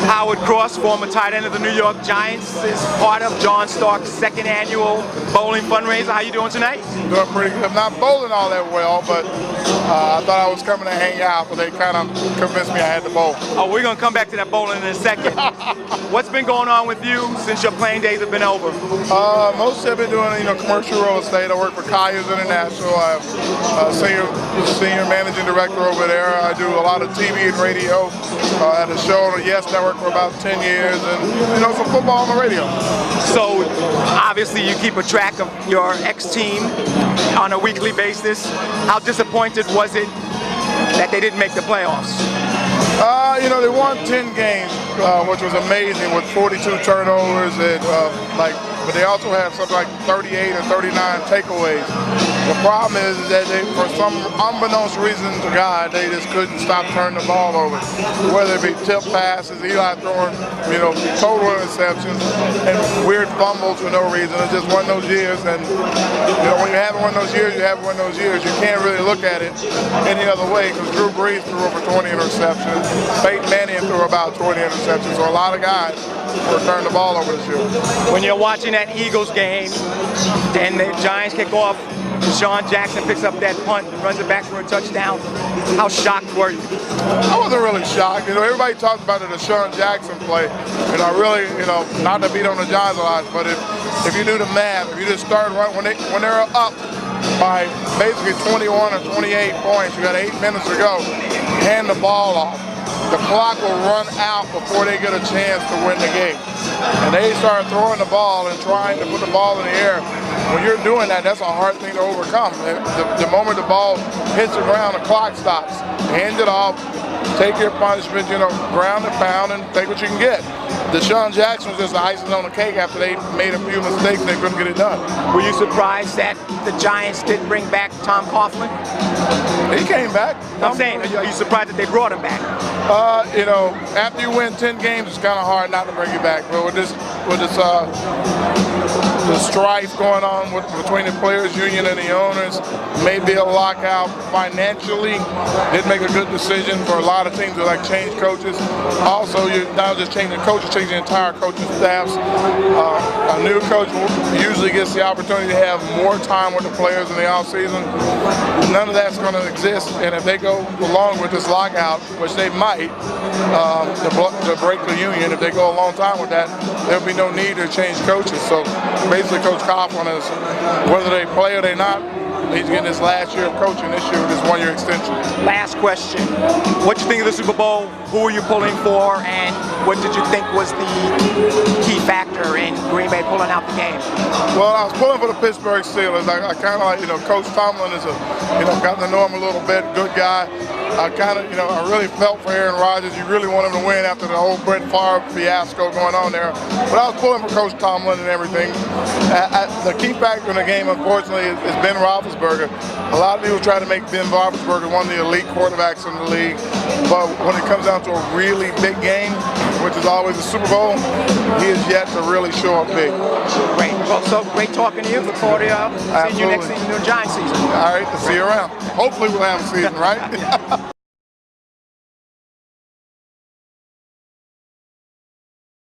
Howard Cross, former tight end of the New York Giants, is part of John Stark's second annual bowling fundraiser. How you doing tonight? Doing pretty good. I'm not bowling all that well, but I thought I was coming to hang out, but they kind of convinced me I had to bowl. Oh, we're going to come back to that bowling in a second. What's been going on with you since your playing days have been over? Mostly I've been doing, commercial real estate. I work for Colliers International. I'm senior managing director over there. I do a lot of TV and radio. I had a show on the Yes Network for about 10 years, and some football on the radio. So obviously you keep a track of your ex-team on a weekly basis. How disappointed was it that they didn't make the playoffs? They won 10 games, which was amazing, with 42 turnovers and but they also had something like 38 or 39 takeaways. The problem is that they, for some unbeknownst reason to God, they just couldn't stop turning the ball over. Whether it be tip passes, Eli throwing, total interceptions, and weird fumbles for no reason. It's just one of those years, and when you have one of those years, you have one of those years. You can't really look at it any other way, because Drew Brees threw over 20 interceptions. Peyton Manning threw about 20 interceptions. So a lot of guys were turning the ball over this year. When you're watching that Eagles game and the Giants kick off, Deshaun Jackson picks up that punt and runs it back for a touchdown, how shocked were you? I wasn't really shocked. Everybody talks about the Deshaun Jackson play, and I really, not to beat on the Giants a lot, but if you do the math, if you just start right when they're up by basically 21 or 28 points, you got 8 minutes to go, hand the ball off. The clock will run out before they get a chance to win the game. And they start throwing the ball and trying to put the ball in the air. When you're doing that, that's a hard thing to overcome. The moment the ball hits the ground, the clock stops. Hand it off, take your punishment, ground and pound, and take what you can get. Deshaun Jackson was just the icing on the cake after they made a few mistakes and they couldn't get it done. Were you surprised that the Giants didn't bring back Tom Coughlin? He came back. I'm saying, are you surprised that they brought him back? After you win 10 games, it's kind of hard not to bring you back. But with the strife going on between the players' union and the owners, maybe a lockout financially. Didn't make a good decision for a lot of teams to change coaches. Also, you're not just changing coaches, changing the entire coaching staffs. A new coach usually gets the opportunity to have more time with the players in the offseason. None of that's going to exist, and if they go along with this lockout, which they might, to break the union, if they go a long time with that, there'll be no need to change coaches. So basically, Coach Coughlin is, whether they play or they not, he's getting his last year of coaching this year with his 1-year extension. Last question. What did you think of the Super Bowl? Who were you pulling for? And what did you think was the key factor in Green Bay pulling out the game? Well, I was pulling for the Pittsburgh Steelers. I kind of Coach Tomlin is got to know him a little bit, good guy. I really felt for Aaron Rodgers. You really want him to win after the whole Brett Favre fiasco going on there. But I was pulling for Coach Tomlin and everything. The key factor in the game, unfortunately, is Ben Roethlisberger. A lot of people try to make Ben Roethlisberger one of the elite quarterbacks in the league. But when it comes down to a really big game, which is always the Super Bowl, he is yet to really show up big. Great. Well, so great talking to you. Look forward to seeing you next season in the Giants season. All right, see you around. Hopefully we'll have a season, right?